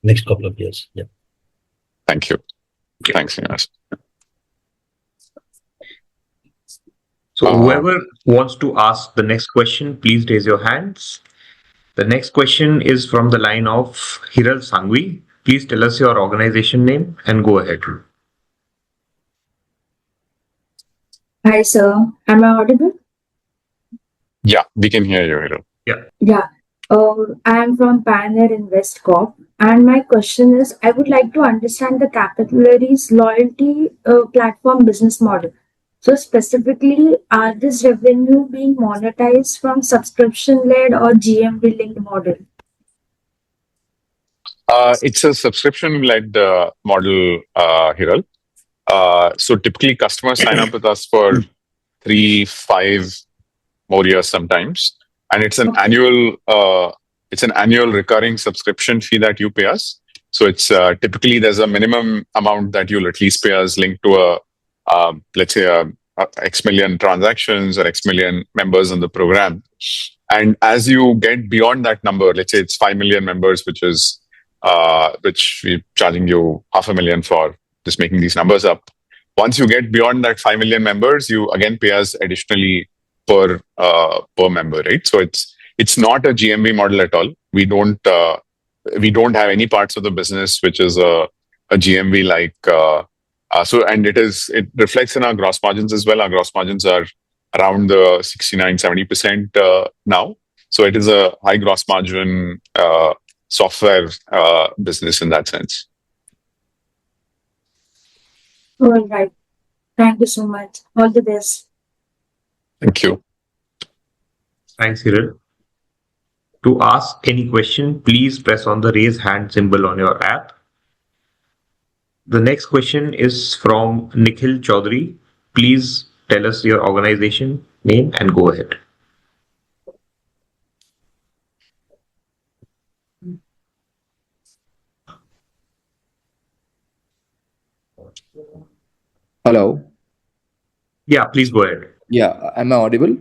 next couple of years. Yeah. Thank you. Thanks, Srinivas. So whoever wants to ask the next question, please raise your hands. The next question is from the line of Hiral Sangvi. Please tell us your organization name and go ahead. Hi, sir. Am I audible? Yeah, we can hear you, Hiro. Yeah. I am from Pioneer Invest Corp. And my question is, I would like to understand the Capillary's loyalty platform business model. So specifically, are this revenue being monetized from subscription-led or GMV-linked model? It's a subscription-led model, Hiral. So typically, customers sign up with us for 3, 5 more years sometimes, and it's an annual recurring subscription fee that you pay us. So it's typically there's a minimum amount that you'll at least pay us linked to let's say a X million transactions or X million members in the program. And as you get beyond that number, let's say it's 5 million members, which we're charging you 500,000 for, just making these numbers up. Once you get beyond that 5 million members, you again pay us additionally per member, right? So it's not a GMV model at all. We don't have any parts of the business which is a GMV like. And it reflects in our gross margins as well. Our gross margins are around the 69-70% now. So it is a high gross margin software business in that sense. All right. Thank you so much. All the best. Thank you. Thanks, Hiral. To ask any question, please press on the raise hand symbol on your app. The next question is from Nikhil Chaudhary. Please tell us your organization name and go ahead. Hello. Yeah, please go ahead. Yeah, am I audible?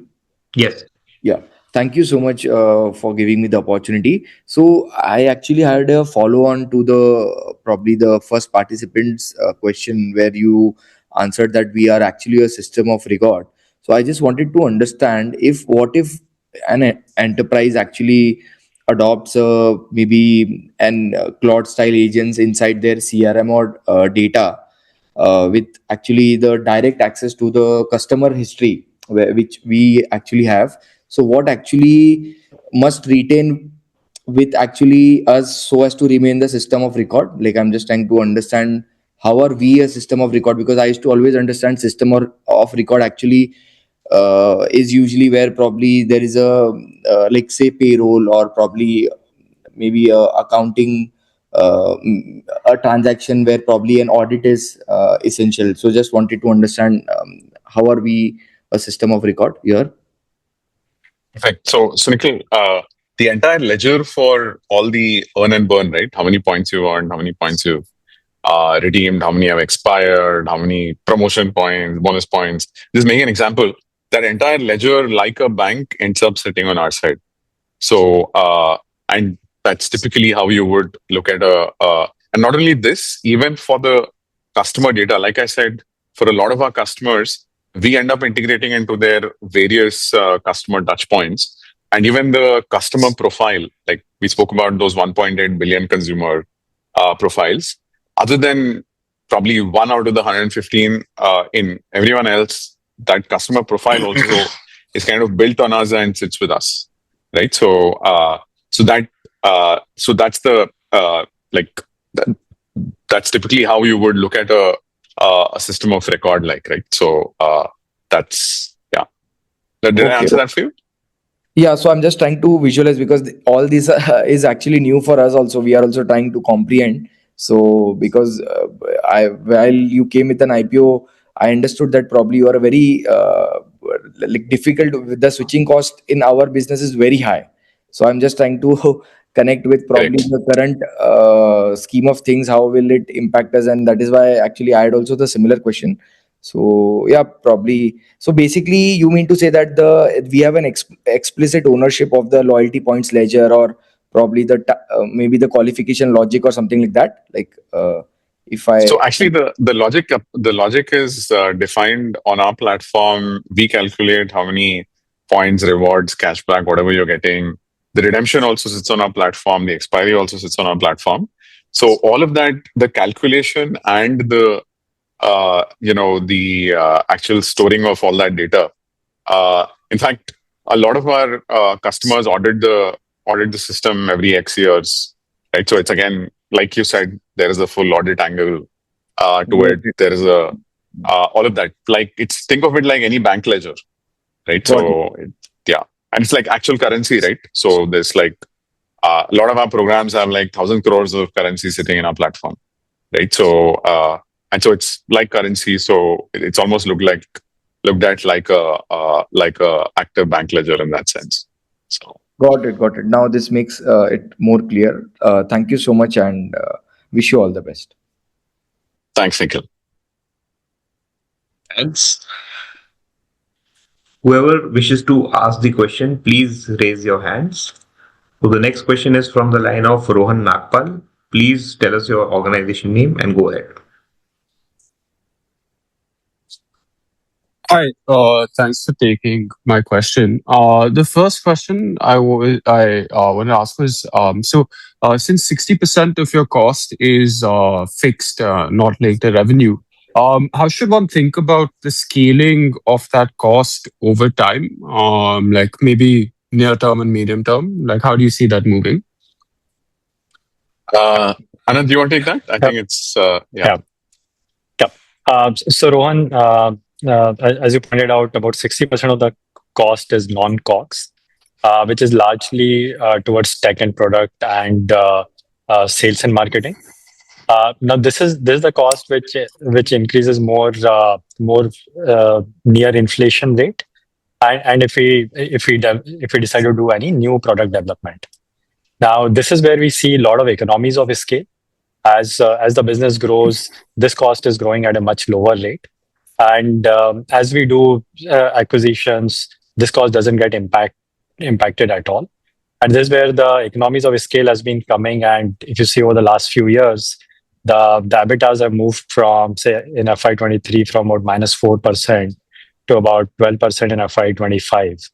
Yes. Yeah. Thank you so much for giving me the opportunity. So I actually had a follow-on to probably the first participant's question where you answered that we are actually a system of record. So I just wanted to understand what if an enterprise actually adopts maybe an cloud style agents inside their CRM or data with actually the direct access to the customer history which we actually have. So what actually must retain with actually us so as to remain the system of record? Like I'm just trying to understand how are we a system of record, because I used to always understand system of record actually is usually where probably there is a like say payroll or probably maybe a accounting a transaction where probably an audit is essential. So just wanted to understand how are we a system of record here? Perfect. So Nikhil, the entire ledger for all the earn and burn, right? How many points you earned, how many points you've redeemed, how many have expired, how many promotion points, bonus points. Just making an example, that entire ledger, like a bank, ends up sitting on our side. So, and that's typically how you would look at and not only this, even for the customer data, like I said, for a lot of our customers, we end up integrating into their various customer touch points. And even the customer profile, like we spoke about those 1.8 billion consumer profiles, other than probably 1 out of the 115 in everyone else, that customer profile also is kind of built on us and sits with us, right? So, that's the that's typically how you would look at a system of record, like, right? So that's yeah. Did I answer that for you? Yeah, so I'm just trying to visualize because all this is actually new for us. Also, we are also trying to comprehend. So because while you came with an IPO, I understood that probably you are a very like difficult. The switching cost in our business is very high. So I'm just trying to connect with probably the current scheme of things. How will it impact us? And that is why actually I had also the similar question. So yeah, probably. So basically, you mean to say that we have an explicit ownership of the loyalty points ledger, or probably maybe the qualification logic or something like that. Like if I So actually, the logic is defined on our platform. We calculate how many points, rewards, cashback, whatever you're getting. The redemption also sits on our platform. The expiry also sits on our platform. So all of that, the calculation and the actual storing of all that data. In fact, a lot of our customers audit the system every X years, right? So it's again, like you said, there is a full audit angle to it. There is all of that. Like think of it like any bank ledger, right? got it. So yeah, and it's like actual currency, right? So there's like a lot of our programs have like 1,000 crores of currency sitting in our platform, right? So and so it's like currency. So it's almost looked at like a active bank ledger in that sense. So Got it. Got it. Now this makes it more clear. Thank you so much, and wish you all the best. thanks, Nikhil. Thanks. Whoever wishes to ask the question, please raise your hands. So the next question is from the line of Rohan Nagpal. Please tell us your organization name and go ahead. Hi, thanks for taking my question. The first question I want to ask was, since 60% of your cost is fixed, not linked to revenue, how should one think about the scaling of that cost over time? Like maybe near term and medium term? Like how do you see that moving? Anand, do you want to take that? I think it's yeah. So Rohan, as you pointed out, about 60% of the cost is non-COGS, which is largely towards tech and product and sales and marketing. Now this is the cost which increases more near inflation rate, and if we decide to do any new product development. Now this is where we see a lot of economies of scale. As the business grows, this cost is growing at a much lower rate, and as we do acquisitions, this cost doesn't get impacted at all. And this is where the economies of scale has been coming. And if you see over the last few years, the EBITDAs have moved from, say, in FY23 from about -4% to about 12% in FY25,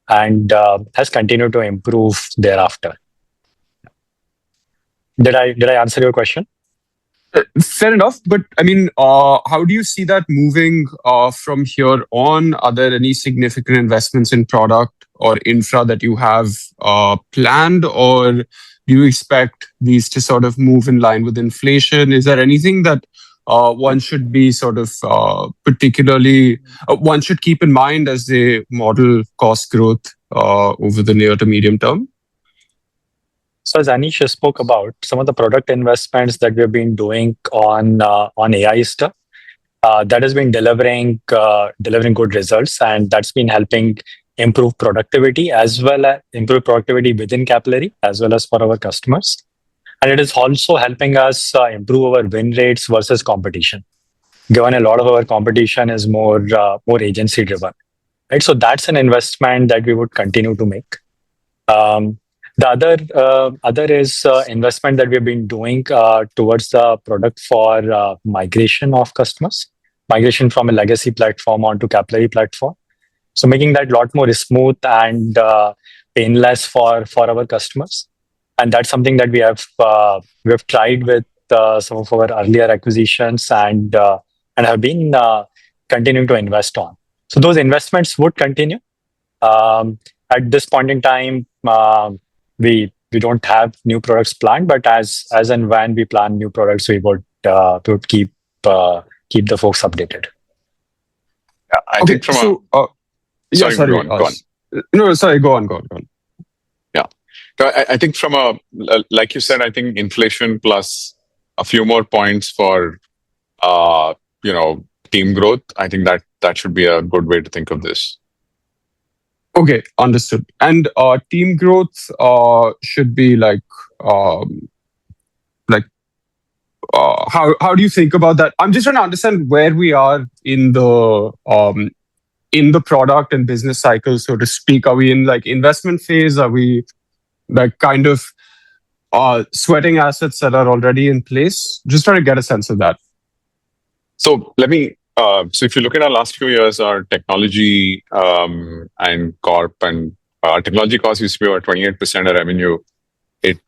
and has continued to improve thereafter. Did I answer your question? Fair enough, but I mean, how do you see that moving from here on? Are there any significant investments in product or infra that you have planned, or do you expect these to sort of move in line with inflation? Is there anything that one should be sort of particularly one should keep in mind as they model cost growth over the near to medium term? So as Anish spoke about, some of the product investments that we've been doing on AI stuff, that has been delivering good results, and that's been helping improve productivity as well as improve productivity within Capillary as well as for our customers. And it is also helping us improve our win rates versus competition, given a lot of our competition is more agency driven. Right, so that's an investment that we would continue to make. The other is investment that we've been doing towards the product for migration of customers, migration from a legacy platform onto Capillary platform. So making that a lot more smooth and painless for our customers, and that's something that we have tried with some of our earlier acquisitions and have been continuing to invest on. So those investments would continue. At this point in time, we don't have new products planned, but as and when we plan new products, we would keep the folks updated. Yeah, I think from go on. No, sorry, go on. Yeah, I think from like you said, I think inflation plus a few more points for team growth. I think that should be a good way to think of this. Okay, understood. And team growth should be like how do you think about that? I'm just trying to understand where we are in the product and business cycle, so to speak. Are we in like investment phase? Are we like kind of sweating assets that are already in place? Just trying to get a sense of that. So let me. So if you look at our last few years, our technology and corp and technology costs used to be about 28% of revenue. It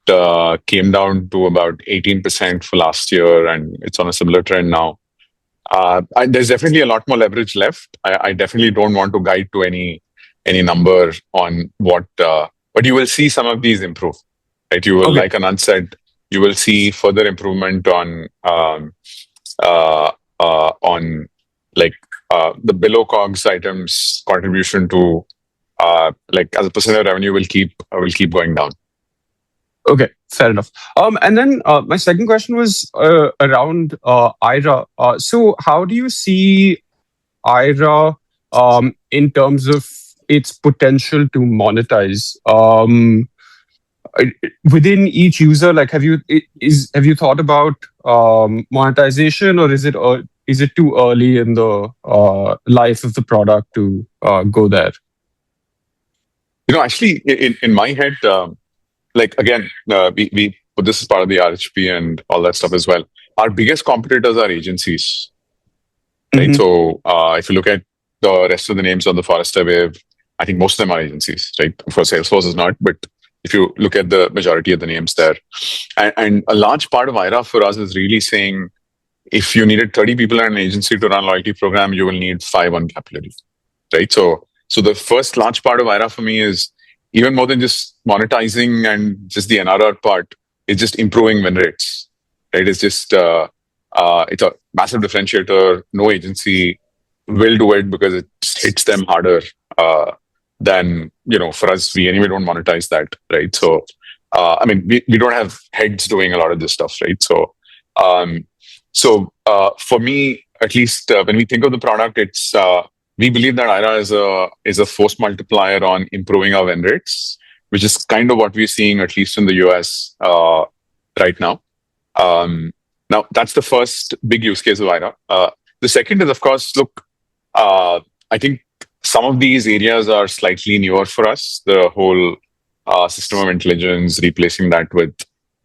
came down to about 18% for last year, and it's on a similar trend now. There's definitely a lot more leverage left. I definitely don't want to guide to any number on what, but you will see some of these improve. Right? You will, like Anand said, you will see further improvement on like the below COGS items contribution to like as a percent of revenue will keep going down. Okay, fair enough. And then my second question was around IRA. So how do you see IRA in terms of its potential to monetize? Within each user, like have you thought about monetization, or is it too early in the life of the product to go there? Actually, in my head, like again, we put this as part of the RHP and all that stuff as well. Our biggest competitors are agencies, right? So if you look at the rest of the names on the Forrester Wave, I think most of them are agencies, right? Of course, Salesforce is not, but if you look at the majority of the names there, and a large part of IRA for us is really saying, if you needed 30 people in an agency to run a loyalty program, you will need 5 on Capillary, right? So the first large part of IRA for me is even more than just monetizing and just the NRR part, it's just improving win rates, right? It's just it's a massive differentiator. No agency will do it because it just hits them harder than, for us, we anyway don't monetize that, right? So I mean, we don't have heads doing a lot of this stuff, right? So for me, at least when we think of the product, it's we believe that IRA is a force multiplier on improving our win rates, which is kind of what we're seeing, at least in the US right now. Now, that's the first big use case of IRA. The second is, of course, look, I think some of these areas are slightly newer for us. The whole system of intelligence, replacing that with...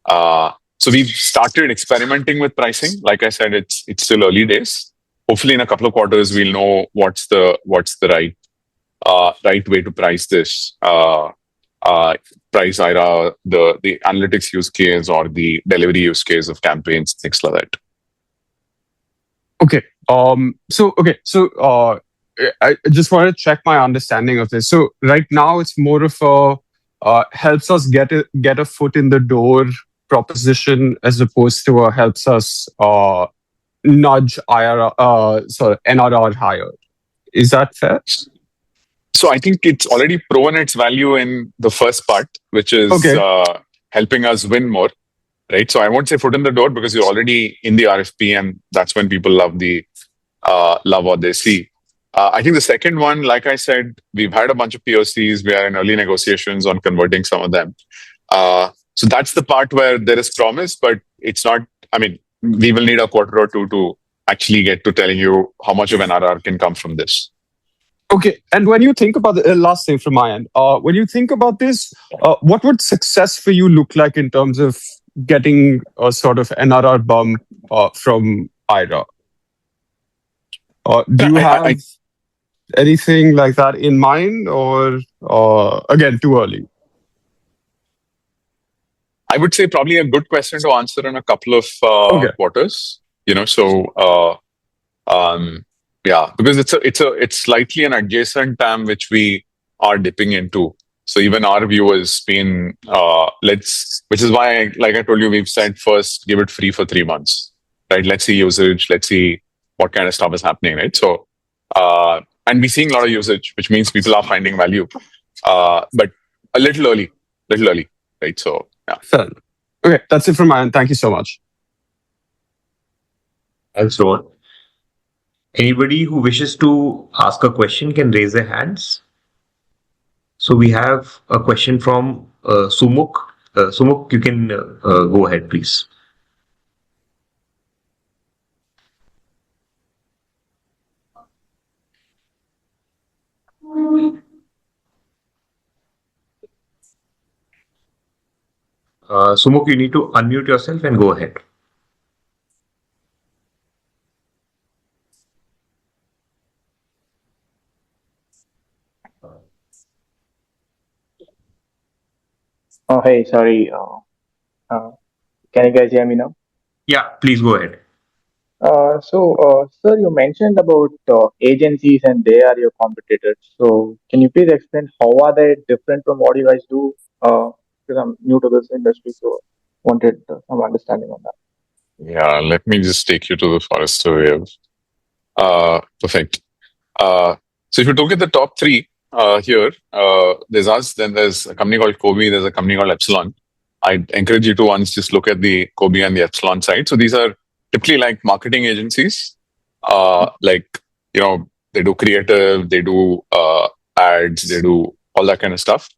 So we've started experimenting with pricing. Like I said, it's still early days. Hopefully, in a couple of quarters, we'll know what's the right way to price this. Price IRA, the analytics use case or the delivery use case of campaigns, things like that. Okay. So I just want to check my understanding of this. So right now, it's more of a helps us get a foot in the door proposition as opposed to a helps us nudge NRR higher. Is that fair? So I think it's already proven its value in the first part, which is helping us win more, right? So I won't say foot in the door because you're already in the RFP, and that's when people love what they see. I think the second one, like I said, we've had a bunch of POCs. We are in early negotiations on converting some of them. So that's the part where there is promise, but it's not. I mean, we will need a quarter or two to actually get to telling you how much of an NRR can come from this. Okay, and when you think about the last thing from my end, when you think about this, what would success for you look like in terms of getting a sort of NRR bump from IRA? Do you have anything like that in mind, or again, too early? I would say probably a good question to answer in a couple of quarters. Yeah, because it's slightly an adjacent TAM which we are dipping into. So even our view has been which is why, like I told you, we've said first give it free for 3 months, right? Let's see usage, let's see what kind of stuff is happening, right? So and we're seeing a lot of usage, which means people are finding value, but a little early, right? So yeah. Fair. Okay, that's it from my end. Thank you so much. Thanks, Rohan. Anybody who wishes to ask a question can raise their hands. So we have a question from Sumukh. Sumukh, you can go ahead, please. Sumuk, you need to unmute yourself and go ahead. Oh, hey, sorry. Uh, can you guys hear me now? Yeah, please go ahead. Sir, you mentioned about agencies and they are your competitors. So, can you please explain how are they different from what you guys do? Because I'm new to this industry, so wanted some understanding on that. Yeah, let me just take you to the Forrester Wave. Perfect. So if you look at the top three here, there's us, then there's a company called Kobe, there's a company called Epsilon. I encourage you to once just look at the Kobe and the Epsilon side. So these are typically like marketing agencies. Like, they do creative, they do ads, they do all that kind of stuff.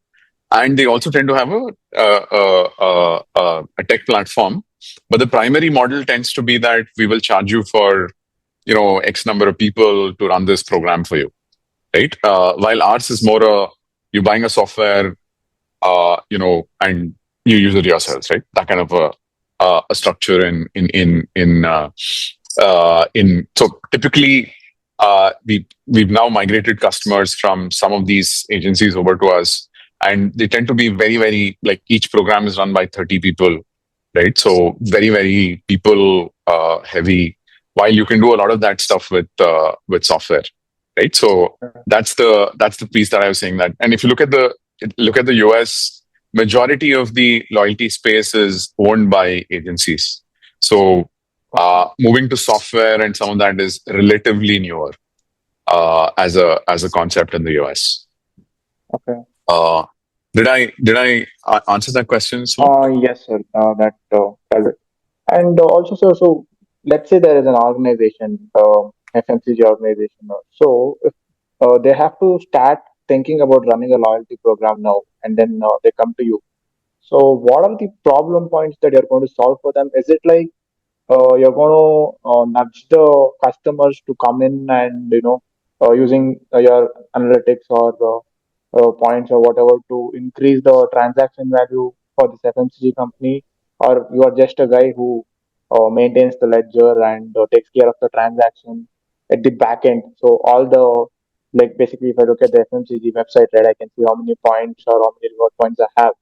And they also tend to have a tech platform. But the primary model tends to be that we will charge you for, X number of people to run this program for you, right? While ours is more you buying a software, and you use it yourselves, right? That kind of a structure so typically we've now migrated customers from some of these agencies over to us, and they tend to be very, very, like, each program is run by 30 people, right? So very, very people heavy, while you can do a lot of that stuff with software, right? So that's the piece that I was saying. That, and if you look at the US, majority of the loyalty space is owned by agencies. So moving to software and some of that is relatively newer as a concept in the US. Okay. Did I answer that question? Yes, sir. That does it. And also, sir, so let's say there is an organization, FMCG organization. So if they have to start thinking about running a loyalty program now, and then they come to you. So what are the problem points that you're going to solve for them? Is it like you're going to nudge the customers to come in and using your analytics or the points or whatever to increase the transaction value for this FMCG company, or you are just a guy who maintains the ledger and takes care of the transaction at the back end? So all the, like, basically, if I look at the FMCG website, right, I can see how many points or how many reward points I have,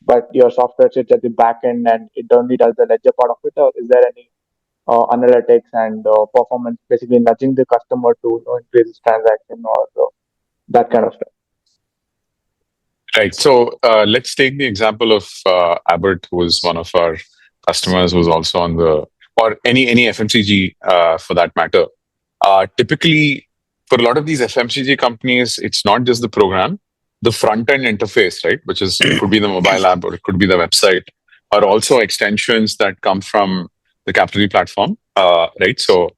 but your software sits at the back end and it only does the ledger part of it, or is there any analytics and performance, basically nudging the customer to increase his transaction or that kind of stuff? Right. So let's take the example of Abbott, who is one of our customers, who's also on or any FMCG for that matter. Typically, for a lot of these FMCG companies, it's not just the program, the front end interface, right? Which is, it could be the mobile app or it could be the website, are also extensions that come from the Capillary platform, right? So,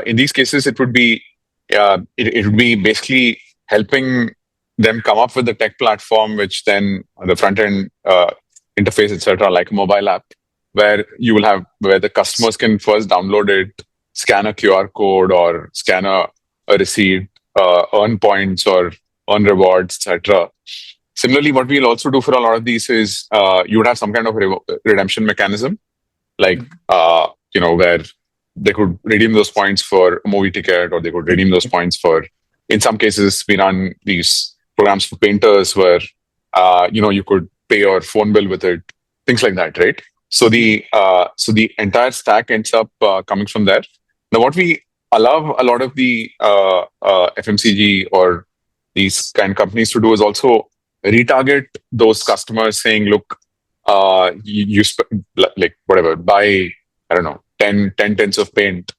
in these cases, it would be it would be basically helping them come up with the tech platform, which then the front end interface, etc., like a mobile app, where where the customers can first download it, scan a QR code or scan a receipt, earn points or earn rewards, etc. Similarly, what we'll also do for a lot of these is you would have some kind of redemption mechanism, like where they could redeem those points for a movie ticket, or they could redeem those points for, in some cases, we run these programs for painters where, you could pay your phone bill with it, things like that, right? So the entire stack ends up coming from there. Now, what we allow a lot of the FMCG or these kind of companies to do is also retarget those customers, saying, look, you like whatever, buy, I don't know, 10 tins of paint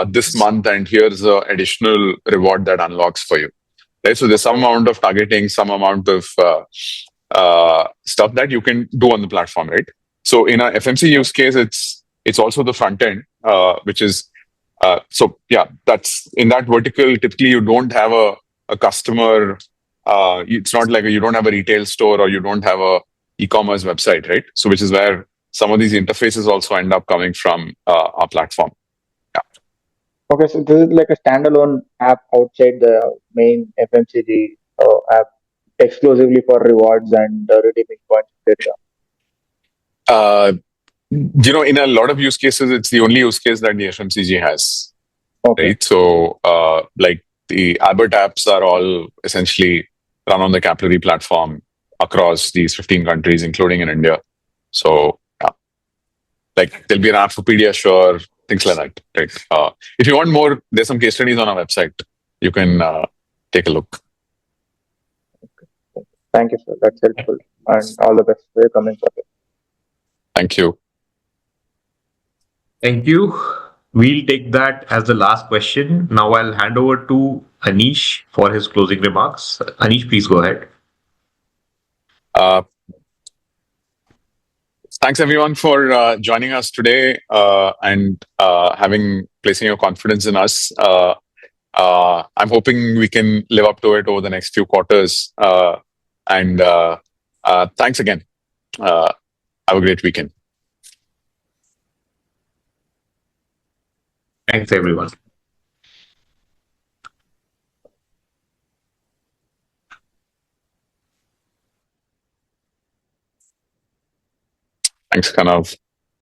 this month, and here's the additional reward that unlocks for you, right? So there's some amount of targeting, some amount of stuff that you can do on the platform, right? So in a FMC use case, it's also the front end, which is that's in that vertical. Typically, you don't have a customer. It's not like you don't have a retail store or you don't have a e-commerce website, right? So which is where some of these interfaces also end up coming from our platform. Yeah. Okay, so this is like a standalone app outside the main FMCG app. exclusively for rewards and redeeming points, etc.? In a lot of use cases, it's the only use case that the FMCG has, Okay. right? So, like the Albert apps are all essentially run on the Capillary platform across these 15 countries, including in India. So, yeah, like there'll be an app for Pediasure, things like that. Right? If you want more, there's some case studies on our website. You can take a look. Thank you, sir. That's helpful. And all the best for your coming quarter. Thank you. Thank you. We'll take that as the last question. Now I'll hand over to Anish for his closing remarks. Anish, please go ahead. Thanks everyone for joining us today and placing your confidence in us. I'm hoping we can live up to it over the next few quarters. And thanks again. Have a great weekend. Thanks, everyone. Thanks, Kanav.